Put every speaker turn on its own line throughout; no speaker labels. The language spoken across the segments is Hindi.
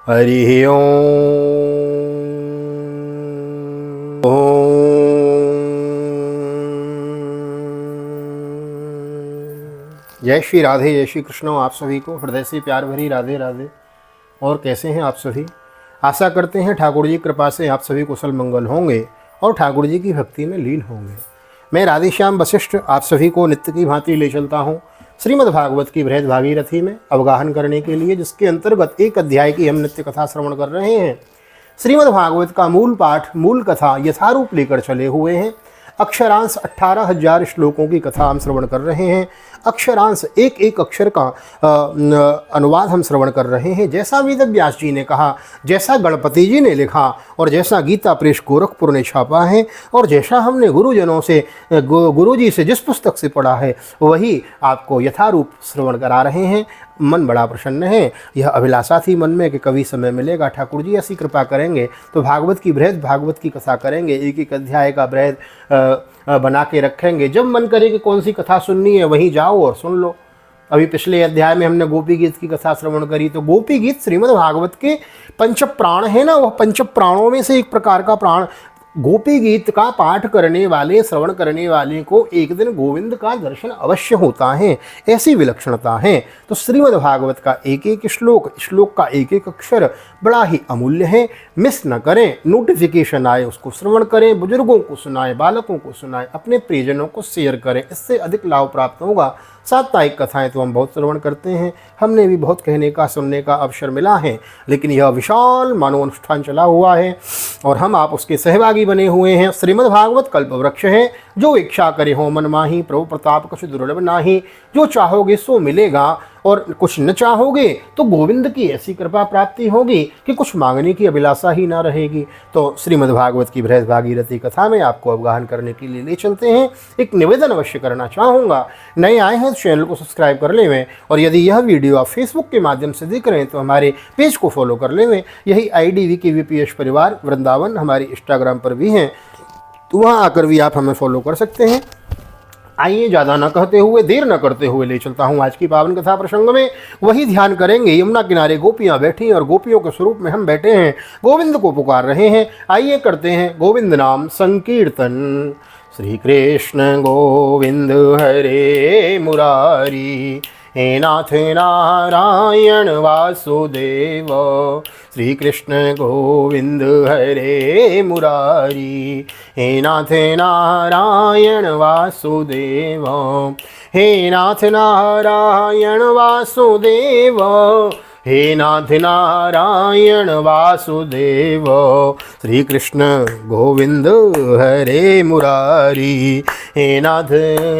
हरि ओम। जय श्री राधे, जय श्री कृष्ण। आप सभी को हृदय से प्यार भरी राधे राधे। और कैसे हैं आप सभी? आशा करते हैं ठाकुर जी कृपा से आप सभी कुशल मंगल होंगे और ठाकुर जी की भक्ति में लीन होंगे। मैं राधेश्याम वशिष्ठ आप सभी को नित्य की भांति ले चलता हूँ श्रीमद् भागवत की बृहद भागीरथी में अवगाहन करने के लिए, जिसके अंतर्गत एक अध्याय की हम नित्य कथा श्रवण कर रहे हैं। श्रीमद् भागवत का मूल पाठ, मूल कथा यथारूप लेकर चले हुए हैं। अक्षरांश 18,000 श्लोकों की कथा हम श्रवण कर रहे हैं। अक्षरांश एक एक अक्षर का अनुवाद हम श्रवण कर रहे हैं। जैसा वेद व्यास जी ने कहा, जैसा गणपति जी ने लिखा और जैसा गीता प्रेस गोरखपुर ने छापा है और जैसा हमने गुरुजनों से, गुरु जी से जिस पुस्तक से पढ़ा है वही आपको यथारूप श्रवण करा रहे हैं। मन बड़ा प्रसन्न है। यह अभिलाषा थी मन में कि कभी समय मिलेगा, ठाकुर जी ऐसी कृपा करेंगे तो भागवत की बृहद भागवत की कथा करेंगे, एक एक अध्याय का बृहद बना के रखेंगे। जब मन करे कि कौन सी कथा सुननी है वहीं जाओ और सुन लो। अभी पिछले अध्याय में हमने गोपी गीत की कथा श्रवण करी, तो गोपी गीत श्रीमद् भागवत के पंच प्राण है ना, वह पंच प्राणों में से एक प्रकार का प्राण। गोपी गीत का पाठ करने वाले, श्रवण करने वाले को एक दिन गोविंद का दर्शन अवश्य होता है, ऐसी विलक्षणता है। तो श्रीमद् भागवत का एक एक श्लोक, श्लोक का एक एक अक्षर बड़ा ही अमूल्य है। मिस न करें, नोटिफिकेशन आए उसको श्रवण करें, बुजुर्गों को सुनाएं, बालकों को सुनाएं, अपने प्रियजनों को शेयर करें, इससे अधिक लाभ प्राप्त होगा। साप्ताहिक कथाएं तो हम बहुत श्रवण करते हैं, हमने भी बहुत कहने का, सुनने का अवसर मिला है, लेकिन यह विशाल मानव अनुष्ठान चला हुआ है और हम आप उसके सहभागी बने हुए हैं। श्रीमद् भागवत कल्प वृक्ष है, जो इच्छा करे हो मन माही, प्रभु प्रताप कछु दुर्लभ नाही। जो चाहोगे सो मिलेगा और कुछ न चाहोगे तो गोविंद की ऐसी कृपा प्राप्ति होगी कि कुछ मांगने की अभिलाषा ही ना रहेगी। तो श्रीमद् भागवत की बृहद भागीरथी कथा में आपको अवगाहन करने के लिए ले चलते हैं। एक निवेदन अवश्य करना चाहूँगा, नए आए हैं तो चैनल को सब्सक्राइब कर लेवें, और यदि यह वीडियो आप फेसबुक के माध्यम से देख रहे हैं तो हमारे पेज को फॉलो कर लेवें। यही IDV के VPH परिवार वृंदावन हमारी इंस्टाग्राम पर भी हैं, तो वहाँ आकर भी आप हमें फॉलो कर सकते हैं। आइए ज़्यादा न कहते हुए, देर न करते हुए ले चलता हूँ आज की पावन कथा प्रसंग में। वही ध्यान करेंगे, यमुना किनारे गोपियाँ बैठी और गोपियों के स्वरूप में हम बैठे हैं, गोविंद को पुकार रहे हैं। आइए करते हैं गोविंद नाम संकीर्तन। श्री कृष्ण गोविंद हरे मुरारी, हे नाथ नारायण वासुदेव। श्री कृष्ण गोविंद हरे मुरारी, हे नाथ नारायण वासुदेव। हे नाथ नारायण वासुदेव, हे नाथ नारायण वासुदेव। श्री कृष्ण गोविंद हरे मुरारी, हे नाथ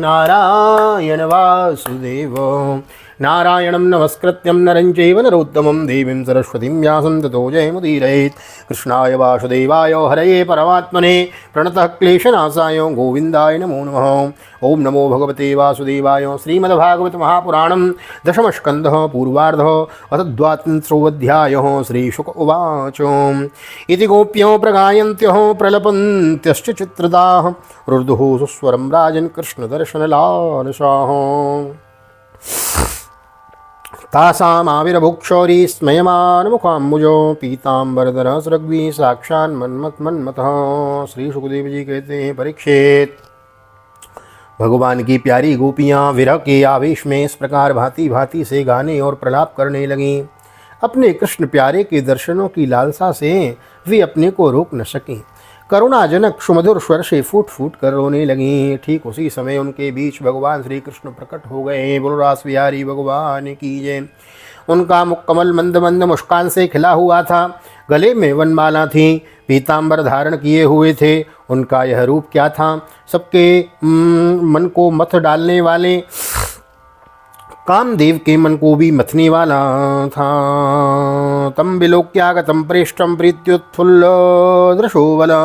नारायण वासुदेव। नारायणं नमस्कृत्यं नरं चैव नरोत्तमं देवीं सरस्वतीं व्यासं ततो जयमुदीरयेत्। कृष्णाय वासुदेवाय हरये परमात्मने प्रणतः क्लेशनाशाय गोविन्दाय नमो नमः। ओम नमो भगवते वासुदेवाय। श्रीमद्भागवत महापुराणं दशमस्कन्धः पूर्वार्धः अथ द्वात्रिंशोऽध्यायः। श्रीशुक उवाच। इति गोप्यो प्रगायन्त्यः प्रलपन्त्यश्च चित्रदाः, रुर्दुः सुस्वरं राजन् कृष्णदर्शनलालसाः। तासामाविरभुक्षौरी स्मयमानमुखाम्बुजो, पीताम्बरधरः सुरग्वी साक्षान्मन्मथः। श्री सुखदेव जी कहते हैं, परीक्षित, भगवान की प्यारी गोपियाँ विरह के आवेश में इस प्रकार भांति भांति से गाने और प्रलाप करने लगीं। अपने कृष्ण प्यारे के दर्शनों की लालसा से वे अपने को रोक न सकें। करुणाजनक सुमधुर स्वर से फूट फूट कर रोने लगीं। ठीक उसी समय उनके बीच भगवान श्री कृष्ण प्रकट हो गए। बोलो रास बिहारी भगवान की जय। उनका मुख कमल मंद मंद मुस्कान से खिला हुआ था, गले में वनमाला थी, पीताम्बर धारण किए हुए थे। उनका यह रूप क्या था? सबके मन को मथ डालने वाले, कामदेव के मन को भी मथने वाला था। तम विलोक्यागतम प्रेष्टम प्रीत्युत्फुल्ल दृशोबला,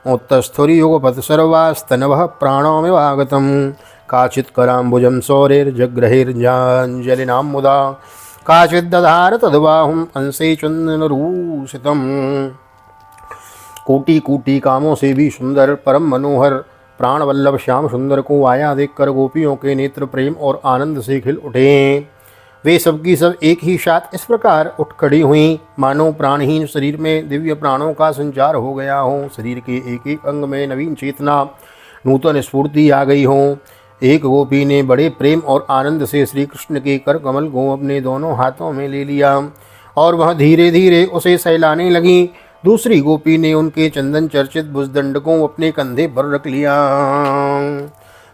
उत्तस्थुर्युगपथ सर्वास्तनवः प्राणोमिवागतम। काचित् कराम्बुजं सौरेर्जग्रहेर्जाञ्जलिनां मुदा, काचित् दधार तद्बाहुं अंशे चन्दनरूषितम्। कोटि कोटि कामों से भी सुंदर, परम मनोहर, प्राण वल्लभ श्याम सुंदर को आया देखकर गोपियों के नेत्र प्रेम और आनंद से खिल उठे। वे सबकी सब एक ही साथ इस प्रकार उठ खड़ी हुई, मानो प्राणहीन शरीर में दिव्य प्राणों का संचार हो गया हो। शरीर के एक एक अंग में नवीन चेतना, नूतन स्फूर्ति आ गई हो। एक गोपी ने बड़े प्रेम और आनंद से श्री कृष्ण के कर कमल को अपने दोनों हाथों में ले लिया और वह धीरे धीरे उसे सहलाने लगी। दूसरी गोपी ने उनके चंदन चर्चित भुजदंड को अपने कंधे पर रख लिया।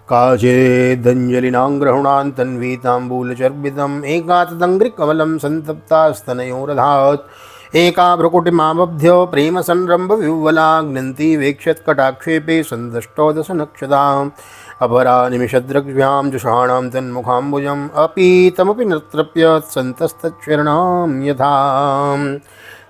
काचेदंजलिनां ग्रहुणान् तन्वीताम्बूलचर्बितम् एकातदङ्घ्रिकमलं सन्तप्तास्तनयोरधात् एका भ्रुकुटिमाबध्य प्रेम संरम्भ विह्वला ग्नन्ति वेक्षत्कटाक्षेपे सन्दष्टो दशनक्षताम् अपरा निमिषद्रग्भ्यां जुषाणां तन्मुखाम्बुजम् अपि तमपि नृत्रप्य सन्तस्तच्छरणां यथा।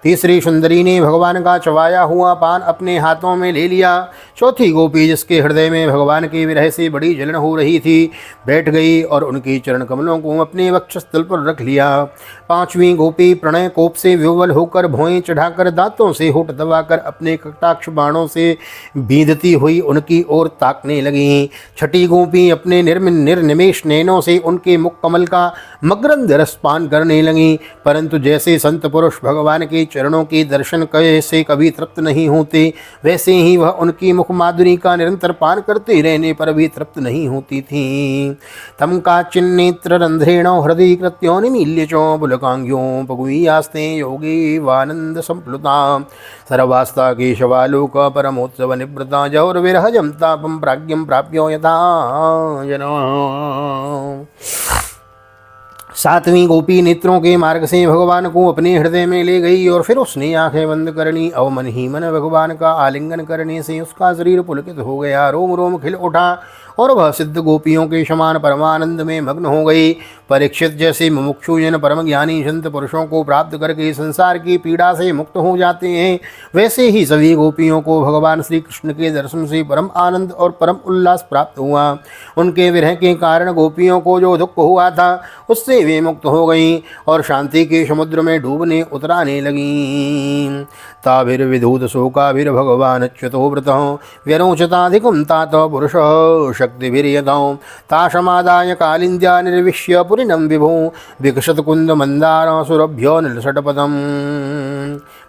तीसरी सुंदरी ने भगवान का चबाया हुआ पान अपने हाथों में ले लिया। चौथी गोपी, जिसके हृदय में भगवान के विरह से बड़ी जलन हो रही थी, बैठ गई और उनकी चरण कमलों को अपने वक्षस्थल पर रख लिया। पांचवीं गोपी प्रणय कोप से विह्वल होकर भौएं चढ़ाकर दांतों से होठ दबाकर अपने कटाक्ष बाणों से बीधती हुई उनकी ओर ताकने लगी। छठी गोपी अपने निर्निमेष नैनों से उनके मुख कमल का मकरंद रसपान करने लगी। परंतु जैसे संत पुरुष भगवान के चरणों के दर्शन से कभी तृप्त नहीं होते, वैसे ही वह उनकी मुख माधुरी का निरंतर पान करते रहने पर भी तृप्त नहीं होती थी। तम का चिन्नेत्र रंध्रेण हृदय कृत्यो निमील्य चो पुलकांग्यो पगुयास्ते योगी वानंद संप्लुता सर्वास्ता केशवालोक परमोत्सव निवृता जौर्विरहजम तापम प्राज्ञम प्राप्यो यथा जना। सातवीं गोपी नेत्रों के मार्ग से भगवान को अपने हृदय में ले गई और फिर उसने आंखें बंद कर ली। और मन ही मन भगवान का आलिंगन करने से उसका शरीर पुलकित हो गया, रोम रोम खिल उठा और वह सिद्ध गोपियों के समान परमानंद में मग्न हो गई। परीक्षित जैसे मुमुक्षुजन परम ज्ञानी संत पुरुषों को प्राप्त करके संसार की पीड़ा से मुक्त हो जाते हैं, वैसे ही सभी गोपियों को भगवान श्री कृष्ण के दर्शन से परम आनंद और परम उल्लास प्राप्त हुआ। उनके विरह के कारण गोपियों को जो दुख हुआ था उससे वे मुक्त हो गईं और शांति के समुद्र में डूबने उतराने लगीं। ताभिर्विधूत शोकाभिर्भगवान अच्युतो व्रतः व्यरोचताधिकं तात पुरुष शक्तिभिर्यतौ ताशमादाय कालिन्द्या निर्विश्य पुरिनं विभो विकसत कुंद मंदार सुरभ्यो नीलषटपदम्।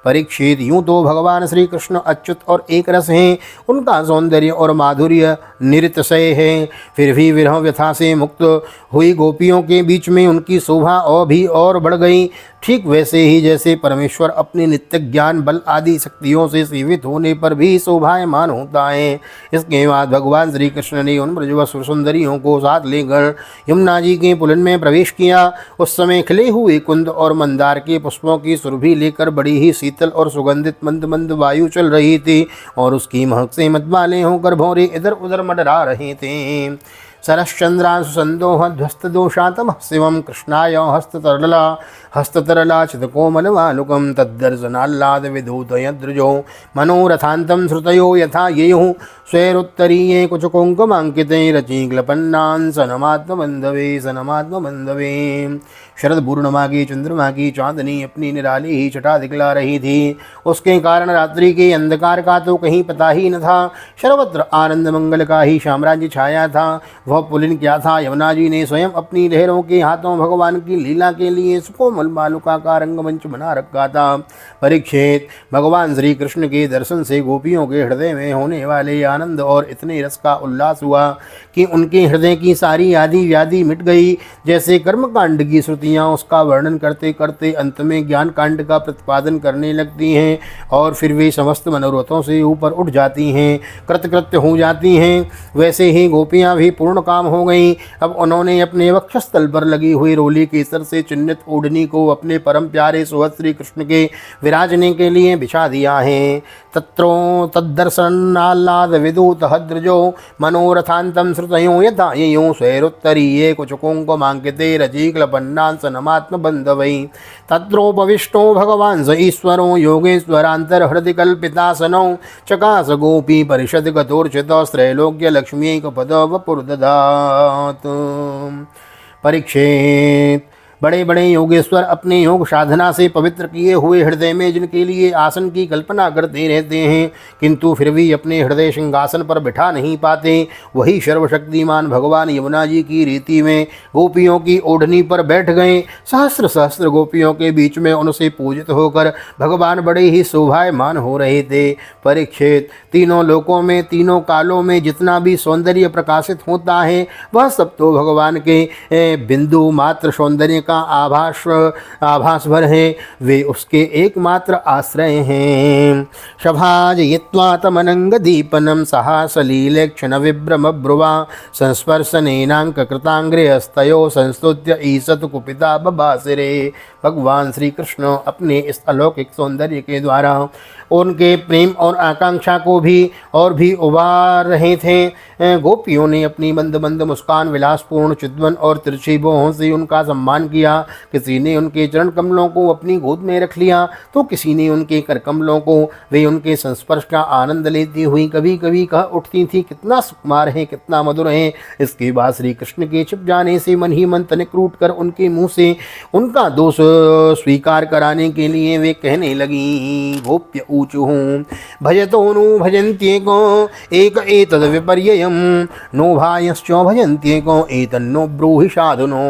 परीक्षित, यूँ तो भगवान श्री कृष्ण अच्युत और एक रस हैं, उनका सौंदर्य और माधुर्य निरतिशय है, फिर भी विरह व्यथा से मुक्त हुई गोपियों के बीच में उनकी शोभा और भी और बढ़ गई। ठीक वैसे ही जैसे परमेश्वर अपने नित्य ज्ञान बल आदि शक्तियों से सीमित होने पर भी शोभायमान होता है। इसके बाद भगवान श्री कृष्ण ने उन ब्रजवसुर सुंदरियों को साथ लेकर यमुना जी के पुलन में प्रवेश किया। उस समय खिले हुए कुंद और मंदार के पुष्पों की सुरभि लेकर बड़ी ही शीतल और सुगंधित मंद मंद वायु चल रही थी और उसकी महक से मतवाले होकर भौरे इधर उधर मंडरा रहे थे। सरश्चंद्रांशु संदोह ध्वस्त दोषातम शिवम कृष्णाय हस्ततरला चितकोमलवालुकं तद्दर्शनाल्लाद विधूतयद्रुजो मनोरथान्तं श्रुतयो यथा येयुः स्वैरुत्तरीये कुचकुङ्कुमाङ्किते रचिक्लपन्नान् सनमात्मबन्धवे। शरद पूर्णिमा की चंद्रमा की चांदनी अपनी निराली ही छटा दिखला रही थी। उसके कारण रात्रि के अंधकार का तो कहीं पता ही न था। सर्वत्र आनंद मंगल का ही साम्राज्य छाया था। वह पुलिन क्या था, यमुना जी ने स्वयं अपनी लहरों के हाथों भगवान की लीला के लिए सुकोमल बालुका का रंगमंच बना रखा था। परीक्षित, भगवान श्री कृष्ण के दर्शन से गोपियों के हृदय में होने वाले आनंद और इतने रस का उल्लास हुआ कि उनके हृदय की सारी आदि व्याधि मिट गई। जैसे कर्मकांड की श्रुतियाँ उसका वर्णन करते करते अंत में ज्ञान कांड का प्रतिपादन करने लगती हैं और फिर वे समस्त मनोरथों से ऊपर उठ जाती हैं, कृतकृत्य हो जाती हैं, वैसे ही गोपियाँ भी पूर्ण काम हो गईं। अब उन्होंने अपने वक्षस्थल पर लगी हुई रोली केसर से चिन्हित ओढ़नी को अपने परम प्यारे सुहृद श्री कृष्ण के विराजने के लिए बिछा दिया है। तत्रो तद्दर्शनाल्लाद विदूत हद्रजो मनोरथान्तं श्रुतयो यथा येयो स्वैरुत्तरीये कुचकुङ्कुमाङ्किते रचिक्लपन्नान् सनमात्मबन्धवै तत्रोपविष्टो भगवान् स ईश्वरो योगेश्वरान्तर्हृदि कल्पितासनौ चकास गोपी परिषद गतोर्चितो त्रैलोक्यलक्ष्मीकपद वपुर्दधात्। परीक्षित, बड़े बड़े योगेश्वर अपने योग साधना से पवित्र किए हुए हृदय में जिनके लिए आसन की कल्पना करते रहते हैं, किंतु फिर भी अपने हृदय सिंहासन पर बिठा नहीं पाते, वही सर्वशक्तिमान भगवान यमुना जी की रीति में गोपियों की ओढ़नी पर बैठ गए। सहस्त्र सहस्त्र गोपियों के बीच में उनसे पूजित होकर भगवान बड़े ही शोभायमान हो रहे थे। परीक्षित, तीनों लोकों में तीनों कालों में जितना भी सौंदर्य प्रकाशित होता है वह सब तो भगवान के बिंदु मात्र सौंदर्य का आभास भर है, वे उसके एकमात्र आश्रय हैं। शभाजयित्वा तमनंग दीपनम सहासलीले क्षण विभ्रम ब्रुवा संस्पर्शनेनांक कृतांग्रे हस्तयो संस्तुत्य ईसत कुपिता बबासिरे। भगवान श्री कृष्ण अपने इस अलौकिक सौंदर्य के द्वारा उनके प्रेम और आकांक्षा को भी और भी उबार रहे थे। गोपियों ने अपनी मंद मंद मुस्कान, विलासपूर्ण चितवन और तिरछी भौहों से उनका सम्मान किया। किसी ने उनके चरण कमलों को अपनी गोद में रख लिया तो किसी ने उनके कर कमलों को। वे उनके संस्पर्श का आनंद लेती हुई कभी कभी कह उठती थी, कितना सुकुमार है, कितना मधुर है। इसके बाद श्री कृष्ण के छिप जाने से मन ही मन तनिक रूट कर उनके मुँह से उनका दोष स्वीकार कराने के लिए वे कहने लगी, गोप्य ऊचुः भजतो नु भजन्त्येको एक एतद् विपर्ययम् नो भायश्चो भजन्त्येको एतन्नो ब्रूहि साधुनो।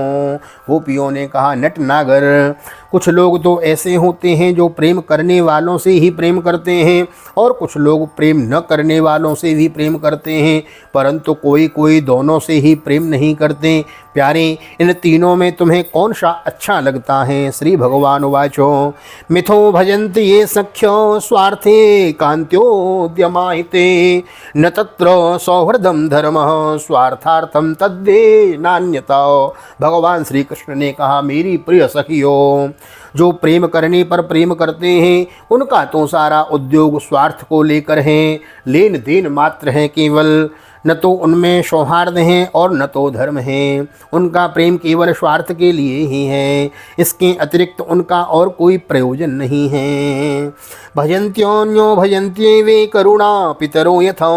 गोपियों ने कहा, नट नागर, कुछ लोग तो ऐसे होते हैं जो प्रेम करने वालों से ही प्रेम करते हैं और कुछ लोग प्रेम न करने वालों से भी प्रेम करते हैं, परंतु कोई कोई दोनों से ही प्रेम नहीं करते। प्यारे, इन तीनों में तुम्हें कौन सा अच्छा लगता है? श्री भगवान उवाचो, मिथो भजन्ति ये सख्यो स्वार्थे कान्त्योद्यमाहिते न तत्र सौहृदम धर्मः स्वार्थार्थम तद्दे नान्यता। भगवान श्री कृष्ण ने कहा, मेरी प्रिय सखियों, जो प्रेम करने पर प्रेम करते हैं उनका तो सारा उद्योग स्वार्थ को लेकर है, लेन देन मात्र है केवल। न तो उनमें सौहार्द है और न तो धर्म है। उनका प्रेम केवल स्वार्थ के लिए ही है, इसके अतिरिक्त उनका और कोई प्रयोजन नहीं है। भजन्त्योन्यो भजन्त्ये वे करुणा पितरो यथा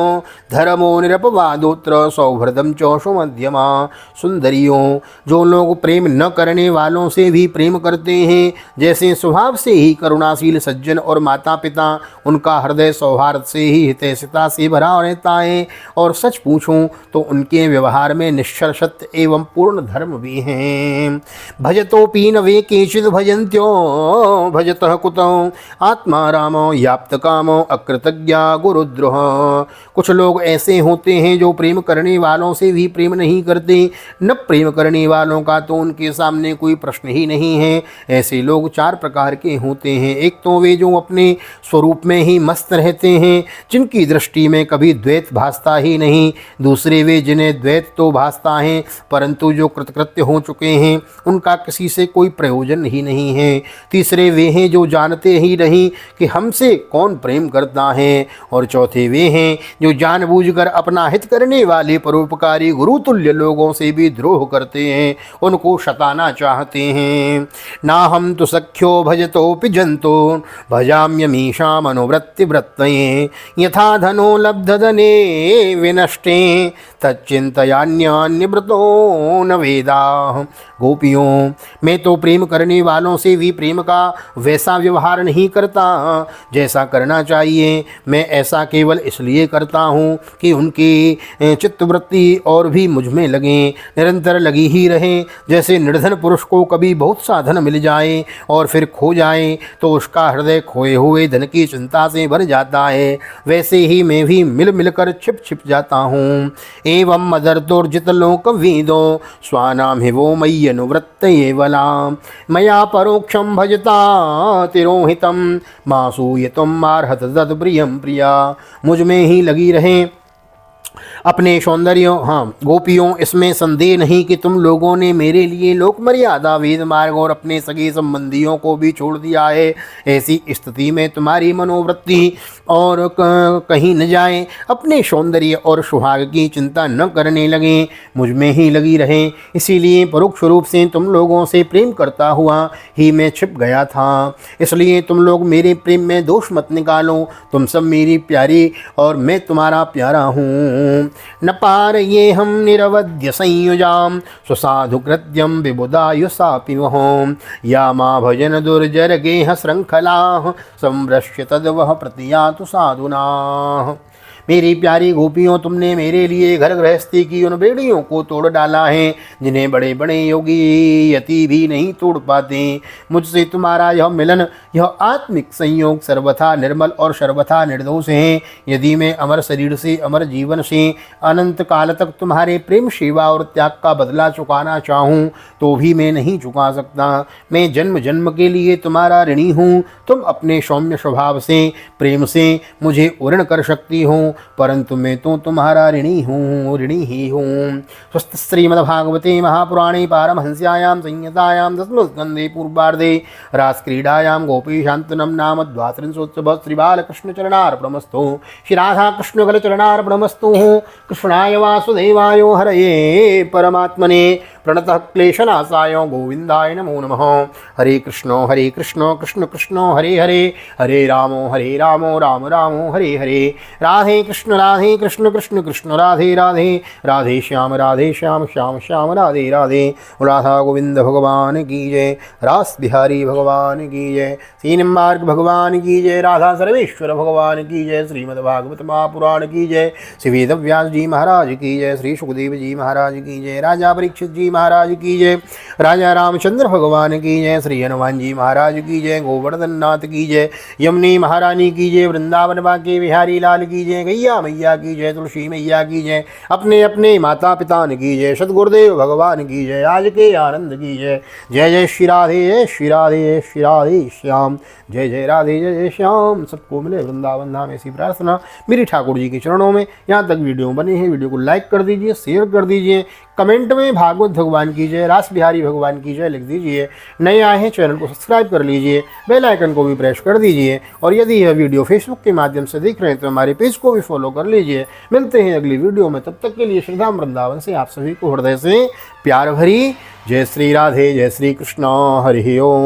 धर्मो निरपवादोत्र सौहृदम चौषो मध्यमा। सुंदरियों, जो लोग प्रेम न करने वालों से भी प्रेम करते हैं, जैसे स्वभाव से ही करुणाशील सज्जन और माता पिता, उनका हृदय सौहार्द से ही हितैषिता से भरा रहता है और सच पूछूं तो उनके व्यवहार में निश्चल सत्य एवं पूर्ण धर्म भी हैं। भजतोपि न वे केचिद भजन्त्यो भजतः कुतो आत्मा रामो याप्त कामो अकृतज्ञा गुरुद्रोह। कुछ लोग ऐसे होते हैं जो प्रेम करने वालों से भी प्रेम नहीं करते, न प्रेम करने वालों का तो उनके सामने कोई प्रश्न ही नहीं है। ऐसे लोग चार प्रकार के होते हैं। एक तो वे जो अपने स्वरूप में ही मस्त रहते हैं, जिनकी दृष्टि में कभी द्वैत भासता ही नहीं। दूसरे वे जिन्हें द्वैत तो भासता है परंतु जो कृतकृत्य हो चुके हैं, उनका किसी से कोई प्रयोजन ही नहीं है। तीसरे वे हैं जो जानते ही नहीं कि हमसे कौन प्रेम करता है। और चौथे वे हैं जो जानबूझकर अपना हित करने वाले परोपकारी गुरुतुल्य लोगों से भी द्रोह करते हैं, उनको शताना चाहते हैं। ना हम तो सख्यो भजतोपि जंतो भजाम्यमीषा मनोवृत्ति वृत्तये यथा धनो लब्धधने विनष्टे तच्चिंतयान्यान्यव्रतो न वेदा। गोपियों, मैं तो प्रेम करने वालों से भी प्रेम का वैसा व्यवहार नहीं करता जैसा करना चाहिए। मैं ऐसा केवल इसलिए करता हूँ कि उनकी चित्तवृत्ति और भी मुझ में लगे, निरंतर लगी ही रहे। जैसे निर्धन पुरुष को कभी बहुत सा धन मिल जाए और फिर खो जाए तो उसका हृदय खोए हुए धन की चिंता से भर जाता है, वैसे ही मैं भी मिल मिलकर छिप छिप जाता हूँ। एवं मदर्तोर्जित लोक वीदो स्वानाम हिवो मय्य अनुवृत्त एवलाम मया परोक्षम भजता तिरोहितम मासूयतुम मार्हत तद प्रियम प्रिया। मुझ में ही लगी रहें अपने सौंदर्यों। हाँ गोपियों, इसमें संदेह नहीं कि तुम लोगों ने मेरे लिए लोक मर्यादा, वेद मार्ग और अपने सगे संबंधियों को भी छोड़ दिया है। ऐसी स्थिति में तुम्हारी मनोवृत्ति और कहीं न जाए, अपने सौंदर्य और सुहाग की चिंता न करने लगें, मुझ में ही लगी रहें। इसीलिए परोक्ष रूप से तुम लोगों से प्रेम करता हुआ ही मैं छिप गया था। इसलिए तुम लोग मेरे प्रेम में दोष मत निकालो। तुम सब मेरी प्यारी और मैं तुम्हारा प्यारा हूँ। न पारये हम निरवध्य संयुजाम स्वसाधुकृत्यम विबुधायुषापि वहों या माँ भजन दुर्जर गेह श्रृंखला संवृश्य तद्वह प्रतियातु साधुना। मेरी प्यारी गोपियों, तुमने मेरे लिए घर गृहस्थी की उन बेड़ियों को तोड़ डाला है जिन्हें बड़े बड़े योगी यति भी नहीं तोड़ पाते। मुझसे तुम्हारा यह मिलन, यह आत्मिक संयोग सर्वथा निर्मल और सर्वथा निर्दोष है। यदि मैं अमर शरीर से, अमर जीवन से अनंत काल तक तुम्हारे प्रेम, सेवा और त्याग का बदला चुकाना चाहूँ तो भी मैं नहीं चुका सकता। मैं जन्म जन्म के लिए तुम्हारा ऋणी हूँ। तुम अपने सौम्य स्वभाव से, प्रेम से मुझे उऋण कर सकती हो, परंतु मैं तो तुम्हारा ऋणी हूँ, ऋणी ही हूँ। स्वस्थ श्रीमद्भागवते महापुराणे पारमहंस्यायां संहितायां दशमस्कन्धे पूर्वार्धे रासक्रीडायां गोपीशान्तनं नाम द्वात्रिंशोत्सवः श्रीबालकृष्णचरणार्पणमस्तु। श्री राधा कृष्णकलचरणार्पणमस्तु। कृष्णाय वासुदेवाय हरये परमात्मने प्रणतः क्लेशनाशाय गोविन्दाय नमो नमः। हरे कृष्ण कृष्ण कृष्ण हरे हरे, हरे रामो राम रामो हरे हरे। राधे कृष्ण कृष्ण कृष्ण राधे राधे, राधे श्याम श्याम श्याम राधे राधे। राधा गोविंद भगवान की जय, रास बिहारी भगवान की जय, तीन मार्ग भगवान की जय, राधा सर्वेश्वर भगवान की जय, श्रीमद्भागवत महापुराण की जय, श्री वेदव्यास जी महाराज की जय, श्री सुखदेव जी महाराज की जय, राजा परीक्षित जी महाराज की जय, राजा रामचंद्र भगवान की जय, श्री हनुमान जी महाराज की जय, गोवर्धन नाथ की जय, यमुनी महारानी की जय, वृंदावन बाके बिहारी लाल की जय, गैया मैया की जय, तुलसी मैया की जय, अपने अपने माता पिता की जय, सदगुरुदेव भगवान की जय, आज के आनंद की जय। जय जय श्री राधे, जय श्री राधे, जय श्री राधे श्याम, जय जय राधे, जय जय श्याम। सबको मिले वृंदावन धाम, ऐसी प्रार्थना मेरी ठाकुर जी के चरणों में। यहाँ तक वीडियो बनी है, वीडियो को लाइक कर दीजिए, शेयर कर दीजिए, कमेंट में भागवत भगवान की जय, रास बिहारी भगवान की जय लिख दीजिए। नए आए हैं चैनल को सब्सक्राइब कर लीजिए, बेल आइकन को भी प्रेस कर दीजिए, और यदि यह वीडियो फेसबुक के माध्यम से देख रहे हैं तो हमारे पेज को भी फॉलो कर लीजिए। मिलते हैं अगली वीडियो में, तब तक के लिए श्रीधाम वृंदावन से आप सभी को हृदय से प्यार भरी जय श्री राधे, जय श्री कृष्ण, हरि ओम।